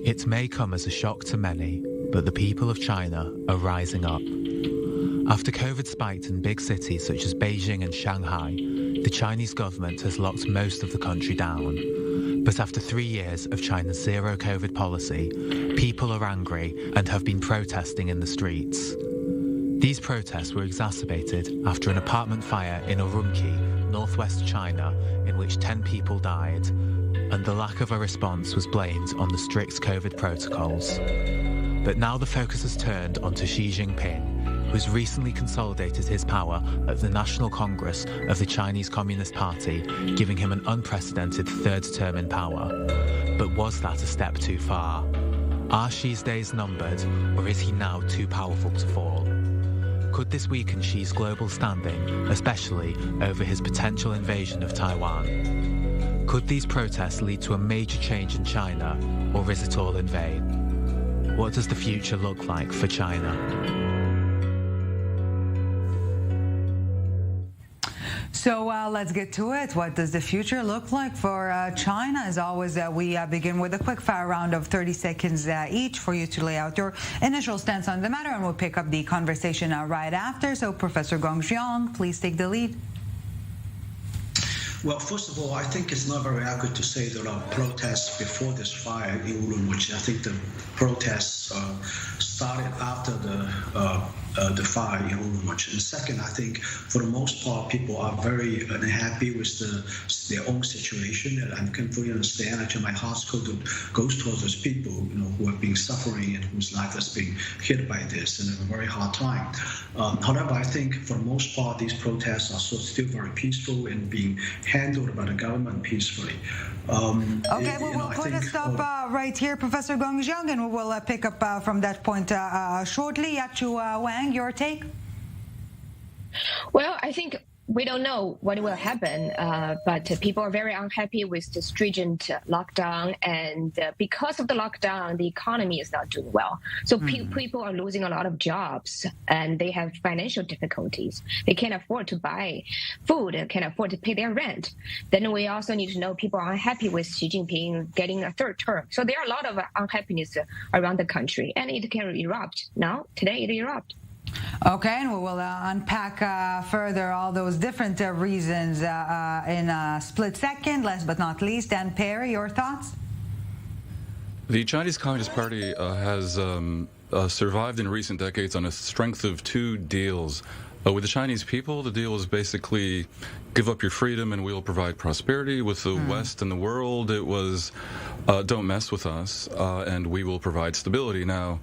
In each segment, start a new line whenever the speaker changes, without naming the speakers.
It may come as a shock to many, but the people of China are rising up. After COVID spiked in big cities such as Beijing and Shanghai, the Chinese government has locked most of the country down. But after 3 years of China's zero COVID policy, people are angry and have been protesting in the streets. These protests were exacerbated after an apartment fire in Urumqi, northwest China, in which 10 people died, and the lack of a response was blamed on the strict COVID protocols. But now the focus has turned onto Xi Jinping, who has recently consolidated his power at the National Congress of the Chinese Communist Party, giving him an unprecedented third term in power. But was that a step too far? Are Xi's days numbered, or is he now too powerful to fall? Could this weaken Xi's global standing, especially over his potential invasion of Taiwan? Could these protests lead to a major change in China, or is it all in vain? What does the future look like for China?
So let's get to it. What does the future look like for China? As always, we begin with a quick fire round of 30 seconds each for you to lay out your initial stance on the matter, and we'll pick up the conversation right after. So Professor Gong Jiong, please take the lead.
Well, first of all, I think it's not very accurate to say there are protests before this fire in Urumqi. I think the protests started after the fire in Urumqi. And second, I think for the most part, people are very unhappy with their own situation, and I can fully understand. Actually, my heart goes towards those people, who have been suffering and whose life has been hit by this and have a very hard time. However, I think for the most part, these protests are still very peaceful and being handled by the government peacefully.
Okay, well, we'll put a stop right here, Professor Gong Jiong, and we will pick up from that point shortly. Yaqui Yang, your take?
Well, I think we don't know what will happen, but people are very unhappy with the stringent lockdown, and because of the lockdown, the economy is not doing well. So people are losing a lot of jobs, and they have financial difficulties. They can't afford to buy food, can't afford to pay their rent. Then we also need to know people are unhappy with Xi Jinping getting a third term. So there are a lot of unhappiness around the country, and it can erupt. Now, today it erupted.
Okay, and we will unpack further all those different reasons in a split second. Last but not least, and Perry, your thoughts?
The Chinese Communist Party has survived in recent decades on a strength of two deals. With the Chinese people, the deal is basically give up your freedom and we'll provide prosperity. With the West and the world, it was don't mess with us and we will provide stability. Now,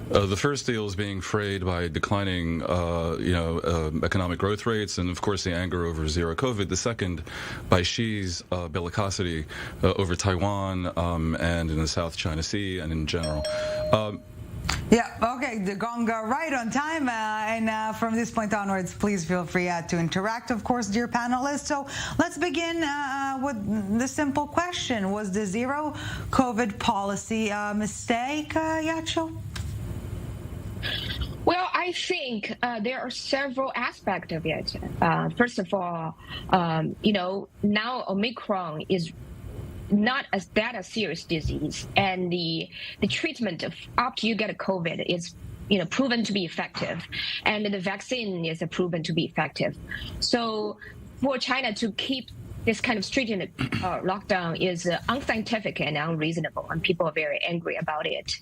the first deal is being frayed by declining, economic growth rates and, of course, the anger over zero COVID. The second by Xi's bellicosity over Taiwan and in the South China Sea and in general.
Yeah, okay, the gong right on time. And from this point onwards, please feel free to interact, of course, dear panelists. So let's begin with the simple question. Was the zero COVID policy a mistake, Yaqui?
Well, I think there are several aspects of it. First of all, now Omicron is not as that a serious disease, and the treatment after you get a COVID is proven to be effective, and the vaccine is proven to be effective. So for China to keep this kind of stringent lockdown is unscientific and unreasonable, and people are very angry about it.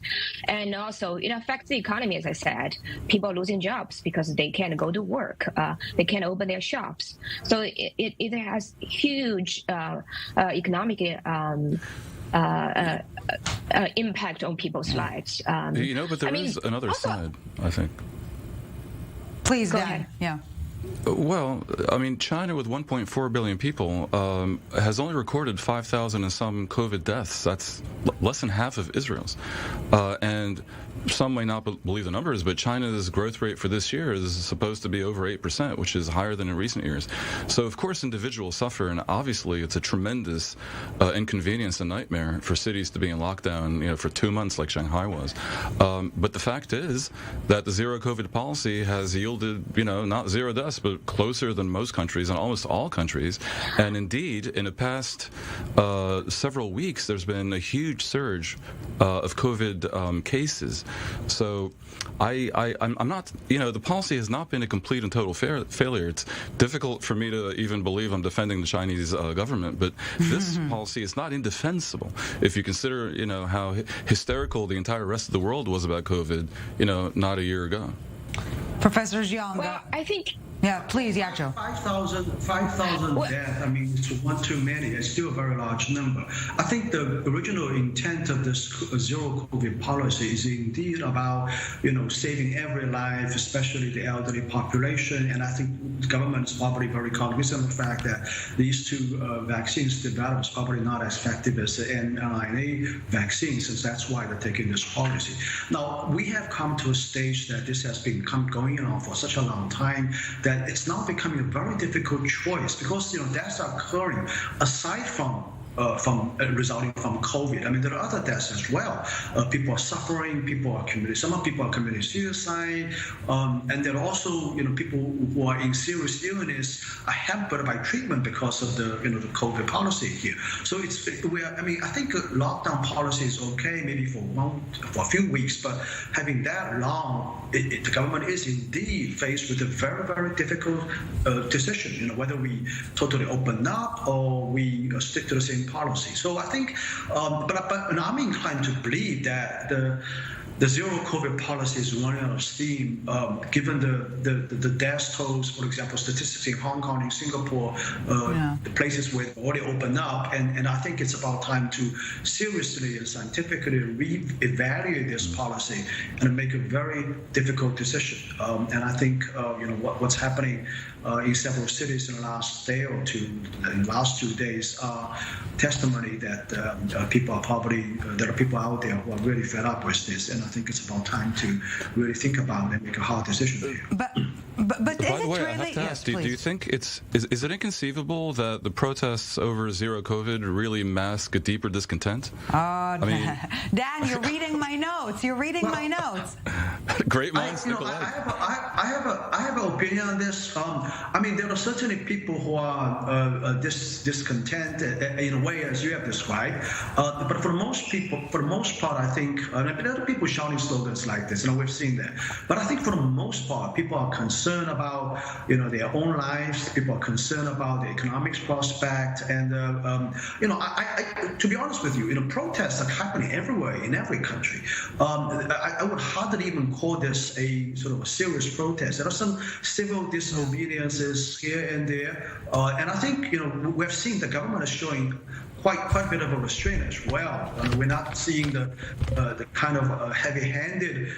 And also, it affects the economy, as I said. People are losing jobs because they can't go to work. They can't open their shops. So it has huge economic impact on people's lives.
But there is another side, I think.
Please,
go
Dan.
ahead.
Yeah.
Well, I mean, China with 1.4 billion people has only recorded 5,000 and some COVID deaths. That's less than half of Israel's. And some may not believe the numbers, but China's growth rate for this year is supposed to be over 8%, which is higher than in recent years. So, of course, individuals suffer, and obviously it's a tremendous inconvenience and nightmare for cities to be in lockdown, for 2 months like Shanghai was. But the fact is that the zero COVID policy has yielded, not zero deaths, U.S., but closer than most countries and almost all countries. And indeed, in the past several weeks, there's been a huge surge of COVID cases. So I'm not, the policy has not been a complete and total failure. It's difficult for me to even believe I'm defending the Chinese government, but this policy is not indefensible. If you consider, how hysterical the entire rest of the world was about COVID, not a year ago.
Professor Jiong.
Well, I think.
Yeah, please, Yacho.
5,000 deaths, it's one too many. It's still a very large number. I think the original intent of this zero COVID policy is indeed about, saving every life, especially the elderly population. And I think the government is probably very cognizant of the fact that these two vaccines developed is probably not as effective as the mRNA vaccines, so that's why they're taking this policy. Now, we have come to a stage that this has been going on for such a long time that it's now becoming a very difficult choice because deaths are occurring aside from resulting from COVID. I mean, there are other deaths as well. People are suffering. Some people are committing suicide, and there are also people who are in serious illness are hampered by treatment because of the the COVID policy here. So I think lockdown policy is okay maybe for a few weeks, but having that long, the government is indeed faced with a very, very difficult decision. Whether we totally open up or we stick to the same policy. So I think, but I'm inclined to believe that the zero COVID policy is running out of steam, given the death tolls, for example, statistics in Hong Kong and Singapore, the places where it already opened up. And I think it's about time to seriously and scientifically re-evaluate this policy and make a very difficult decision. And I think, what's happening in several cities in the last day or two, in the last 2 days, are testimony that there are people out there who are really fed up with this. And I think it's about time to really think about it and make a hard decision here.
But
by the way,
really,
I have to ask, do you think is it inconceivable that the protests over zero COVID really mask a deeper discontent?
Dan, you're reading my notes. My notes.
Great minds think alike.
I have an opinion on this. There are certainly people who are discontent in a way as you have described. But for the most part, I think there are people shouting slogans like this. We've seen that. But I think for the most part, people are concerned about their own lives. People are concerned about the economic prospect. And to be honest with you, protests are happening everywhere in every country. I would hardly even call this a sort of a serious protest. There are some civil disobediences here and there, and I think we've seen the government is showing quite a bit of a restraint as well. We're not seeing the kind of heavy-handed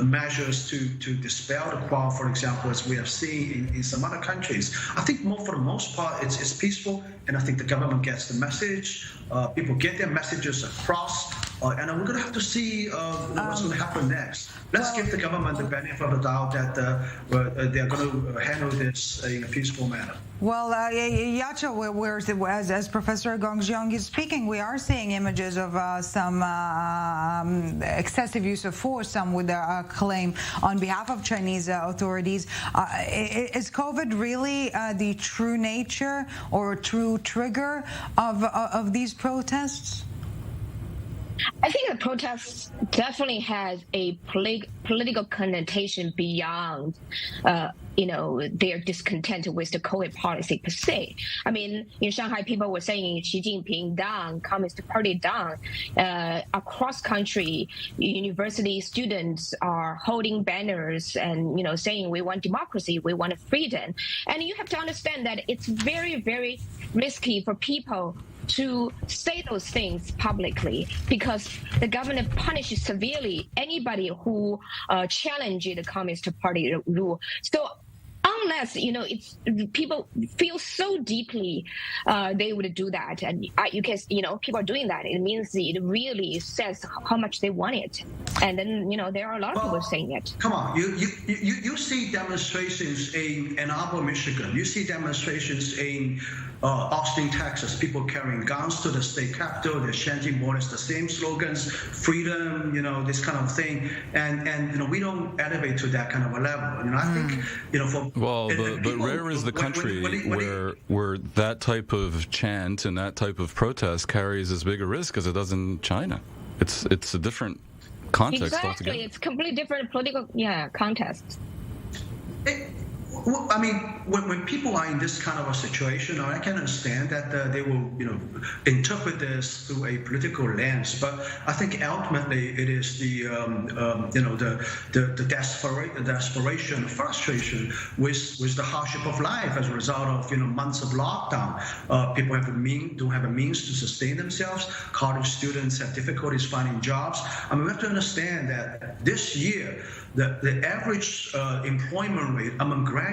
measures to dispel the crowd, for example, as we have seen in some other countries. I think for the most part, it's peaceful, and I think the government gets the message. People get their messages across, and we're going to have to see what's going to happen next. Let's give the government the benefit of the doubt that they're going to handle this in a peaceful manner.
Well, Yacho, as Professor Gong Jiong is speaking, we are seeing images of some excessive use of force, some would claim on behalf of Chinese authorities. Is COVID really the true nature or true trigger of these protests?
I think the protests definitely has a political connotation beyond, their discontent with the COVID policy per se. In Shanghai, people were saying Xi Jinping down, Communist Party down. Across country, university students are holding banners and, saying we want democracy, we want freedom. And you have to understand that it's very, very risky for people to say those things publicly because the government punishes severely anybody who challenges the Communist Party rule. So unless it's people feel so deeply they would do that, and you can people are doing that, it means it really says how much they want it. And then there are a lot of people saying it.
Come on, you see demonstrations in Ann Arbor, Michigan. You see demonstrations in Austin, Texas, people carrying guns to the state capitol. They're chanting more or less the same slogans, freedom, this kind of thing. And we don't elevate to that kind of a level. I think,
but rare is the country where that type of chant and that type of protest carries as big a risk as it does in China. It's a different context altogether.
Exactly, it's completely different political context.
Well, I mean, when people are in this kind of a situation, I can understand that they will, interpret this through a political lens. But I think ultimately it is the desperation, frustration with the hardship of life as a result of months of lockdown. People don't have a means to sustain themselves. College students have difficulties finding jobs. I mean, we have to understand that this year the average employment rate among graduates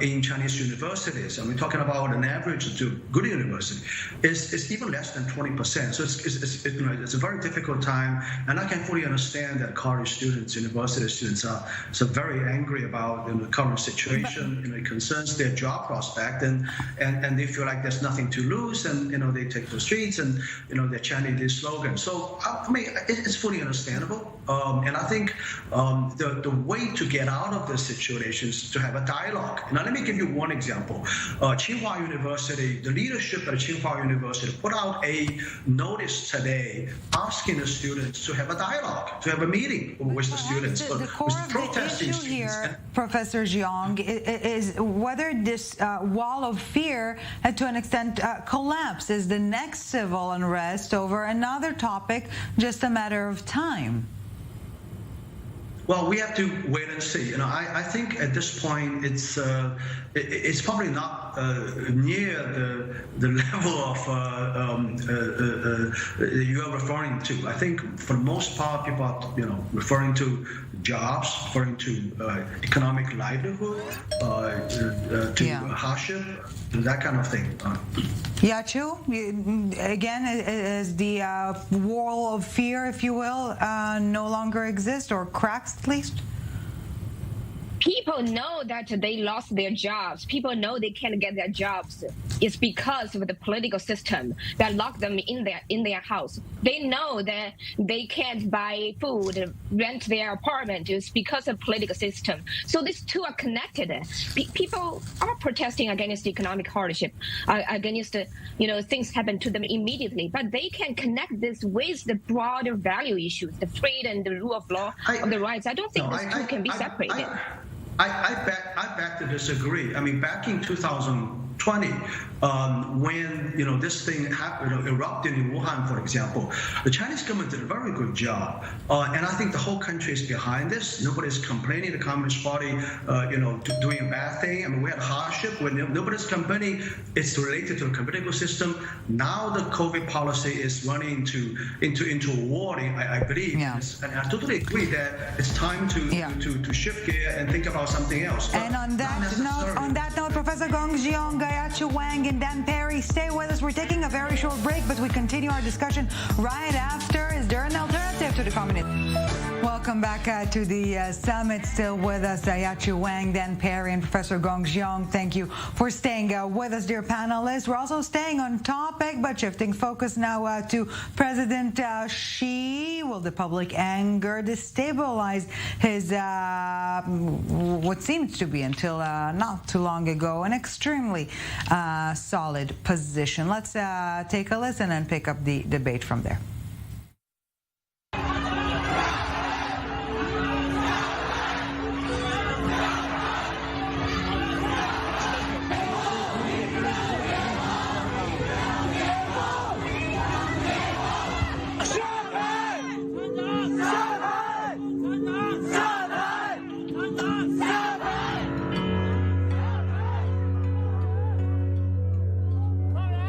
in Chinese universities, and we're talking about an average to good university, is even less than 20%. So it's a very difficult time, and I can fully understand that college students, university students are very angry about the current situation. It concerns their job prospect, and they feel like there's nothing to lose, and they take to the streets and they're chanting these slogans. So I mean, it's fully understandable, and I think the way to get out of this situation is to have a dialogue. Now, let me give you one example. Tsinghua University, the leadership at Tsinghua University put out a notice today asking the students to have a dialogue, to have a meeting with the students.
The core of the issue here, Professor Jiong, is whether this wall of fear had to an extent collapses the next civil unrest over another topic, just a matter of time.
Well, we have to wait and see. I think at this point it's probably not near the level of you are referring to. I think for the most part, people are referring to jobs, referring to economic livelihood, to hardship, that kind of thing.
Yachu, again, is the wall of fear, if you will, no longer exist, or cracks at least?
People know that they lost their jobs. People know they can't get their jobs. It's because of the political system that locked them in their house. They know that they can't buy food, rent their apartment. It's because of political system. So these two are connected. People are protesting against economic hardship, against things happen to them immediately. But they can connect this with the broader value issues, the freedom and the rule of law of the rights. I don't think these two can be separated.
I beg to disagree. I mean, back in 2020, when this thing happened, erupted in Wuhan, for example, the Chinese government did a very good job, and I think the whole country is behind this. Nobody's complaining. The Communist Party, doing a bad thing. I mean, we had hardship when nobody's complaining. It's related to the political system. Now the COVID policy is running into a war. I believe, and I totally agree that it's time to shift gear and think about something else.
And on that note, Professor Gong Jiong, Yaqui Yang, and Dan Perry, stay with us. We're taking a very short break, but we continue our discussion right after. Is there an alternative to the communist? Welcome back to the summit. Still with us, Yaqui Yang, Dan Perry, and Professor Gong Jiong. Thank you for staying with us, dear panelists. We're also staying on topic, but shifting focus now to President Xi. Will the public anger destabilize his what seems to be, until not too long ago, an extremely solid position? Let's take a listen and pick up the debate from there.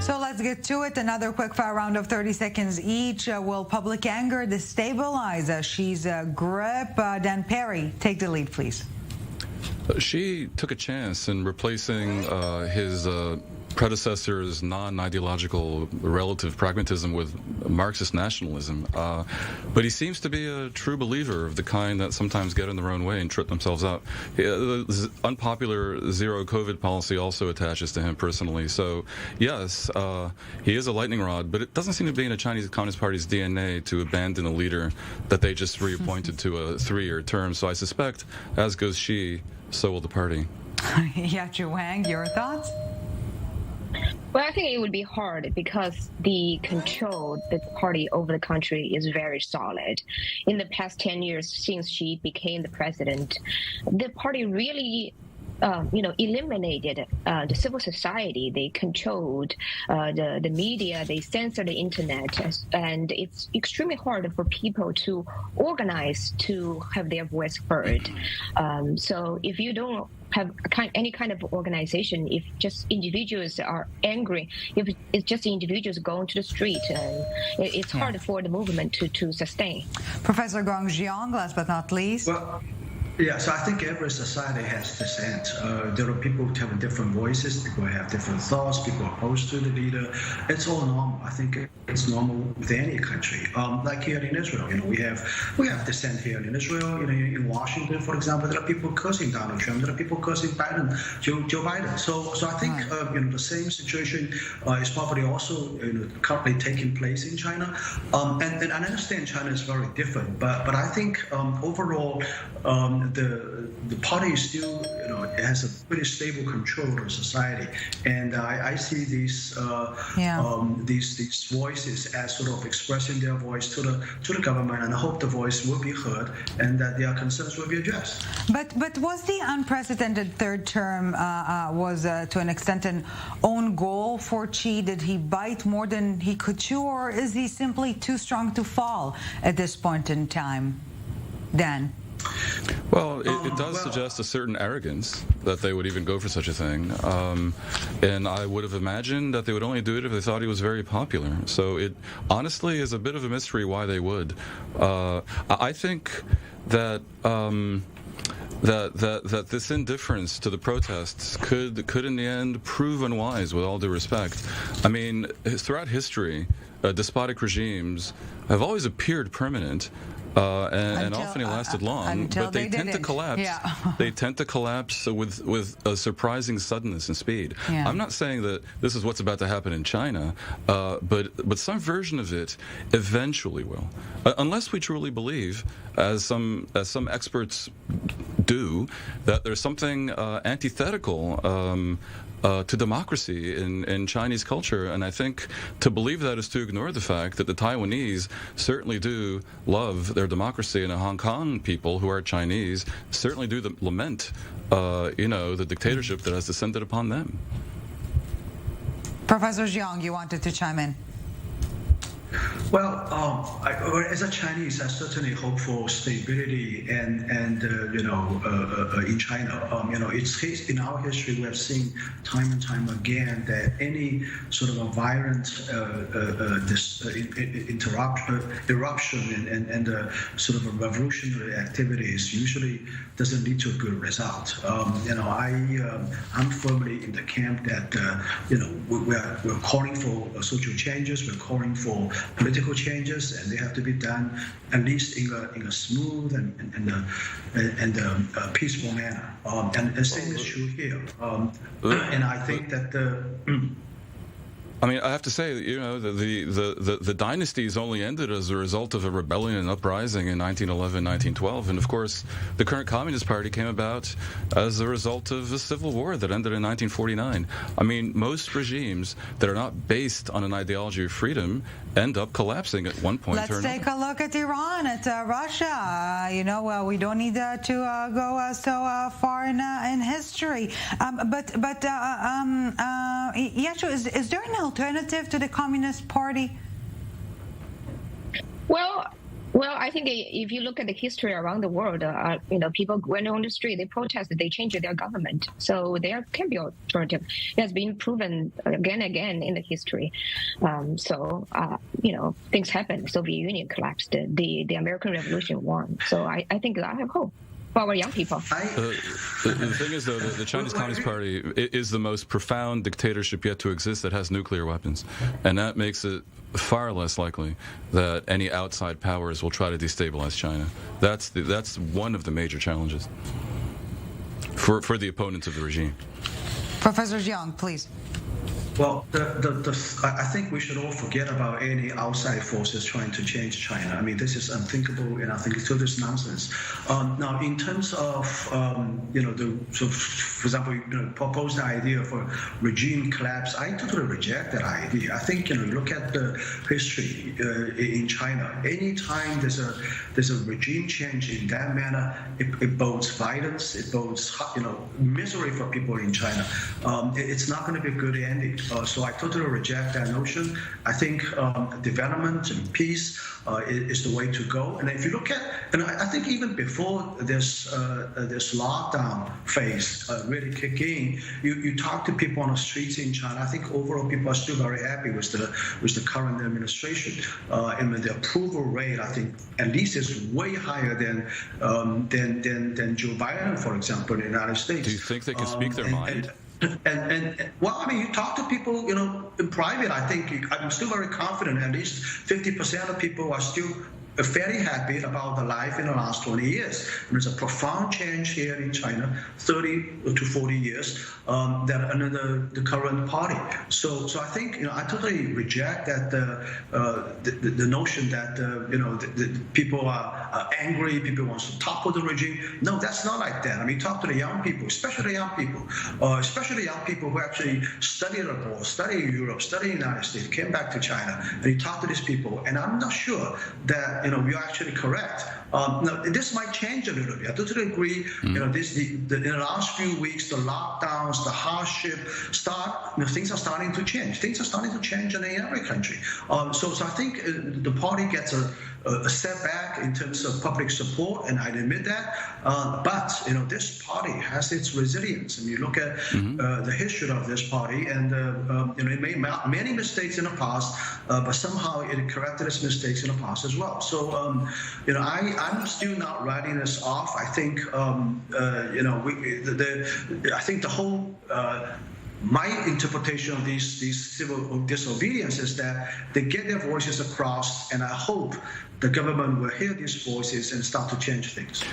So let's get to it. Another quick fire round of 30 seconds each. Will public anger destabilize Xi's grip? Dan Perry, take the lead, please.
She took a chance in replacing his predecessor's non-ideological relative pragmatism with Marxist nationalism. But he seems to be a true believer of the kind that sometimes get in their own way and trip themselves up. The unpopular zero COVID policy also attaches to him personally. So, yes, he is a lightning rod, but it doesn't seem to be in the Chinese Communist Party's DNA to abandon a leader that they just reappointed to a 3-year term. So I suspect, as goes she, so will the party.
Yaqui Yang, your thoughts?
Well, I think it would be hard because the control the party over the country is very solid. In the past 10 years since she became the president, the party really eliminated the civil society. They controlled the media. They censored the internet, and it's extremely hard for people to organize to have their voice heard. So if you don't have any kind of organization, if just individuals are angry, if it's just individuals going to the street, it's hard for the movement to sustain.
Professor Gong Jiong, last but not least.
Well, yeah, so I think every society has dissent. There are people who have different voices, people have different thoughts, people are opposed to the leader. It's all normal. I think it's normal with any country. Like here in Israel, we have dissent here in Israel. In Washington, for example, there are people cursing Donald Trump. There are people cursing Joe Biden. So I think the same situation is probably also currently taking place in China. And I understand China is very different, but I think overall. The party still, has a pretty stable control over society, and I see these voices as sort of expressing their voice to the government, and I hope the voice will be heard and that their concerns will be addressed.
But was the unprecedented third term was to an extent an own goal for Xi? Did he bite more than he could chew, or is he simply too strong to fall at this point in time? Dan?
Well, it does suggest a certain arrogance that they would even go for such a thing. And I would have imagined that they would only do it if they thought he was very popular. So it honestly is a bit of a mystery why they would. I think that that this indifference to the protests could in the end prove unwise, with all due respect. I mean, throughout history, despotic regimes have always appeared permanent. And often it lasted long, but they tend to collapse. Yeah. They tend to collapse with a surprising suddenness and speed. Yeah. I'm not saying that this is what's about to happen in China, but some version of it eventually will, unless we truly believe, as some experts do, that there's something antithetical to democracy in Chinese culture. And I think to believe that is to ignore the fact that the Taiwanese certainly do love their democracy, and the Hong Kong people who are Chinese certainly do lament, the dictatorship that has descended upon them.
Professor Jiong, you wanted to chime in.
Well, as a Chinese, I certainly hope for stability and in China. It's in our history we have seen time and time again that any sort of a violent eruption and sort of a revolutionary activities usually doesn't lead to a good result. I'm firmly in the camp that we're calling for social changes. We're calling for political changes, and they have to be done at least in a smooth and peaceful manner. And the same is true here. And I think that
I mean, I have to say, the dynasties only ended as a result of a rebellion and uprising in 1911, 1912. And of course, the current Communist Party came about as a result of a civil war that ended in 1949. I mean, most regimes that are not based on an ideology of freedom end up collapsing at one point or another.
Let's take a look at Iran, at Russia. We don't need to go so far in history. But Yeshua, is there an alternative to the Communist Party?
Well, I think if you look at the history around the world, people went on the street, they protested, they changed their government. So there can be alternative. It has been proven again and again in the history. Things happened. The Soviet Union collapsed. The American Revolution won. So I think I have hope. for our young people.
The thing is, though, the Chinese Communist Party is the most profound dictatorship yet to exist that has nuclear weapons, and that makes it far less likely that any outside powers will try to destabilize China. That's one of the major challenges for the opponents of the regime.
Professor Jiang, please.
Well, I think we should all forget about any outside forces trying to change China. I mean, this is unthinkable, and I think it's total nonsense. Now, in terms of for example, proposed idea for regime collapse, I totally reject that idea. I think you look at the history in China. Anytime there's a regime change in that manner, it bodes violence, it bodes misery for people in China. It's not going to be a good ending. So I totally reject that notion. I think development and peace is the way to go. And if you look at, and I think even before this lockdown phase really kick in, you talk to people on the streets in China. I think overall people are still very happy with the current administration. And the approval rate, I think, at least is way higher than Joe Biden, for example, in the United States.
Do you think they can speak their mind?
And well, I mean, you talk to people, in private. I think I'm still very confident. At least 50% of people are still very happy about the life in the last 20 years. There's a profound change here in China, 30 to 40 years, that under the current party. So I think I totally reject that the notion that the people are angry, people want to topple the regime. No, that's not like that. I mean, talk to the young people, especially young people who actually studied abroad, studied in Europe, studied in the United States, came back to China, and you talk to these people, and I'm not sure that you're actually correct. Now, this might change a little bit. I totally agree. In the last few weeks, the lockdowns, the hardship things are starting to change. Things are starting to change in every country. So I think the party gets a setback in terms of public support, and I admit that. But this party has its resilience, and you look at the history of this party, and it made many mistakes in the past, but somehow it corrected its mistakes in the past as well. So I'm still not writing this off. I think I think the whole. My interpretation of these civil disobedience is that they get their voices across, and I hope the government will hear these voices and start to change things.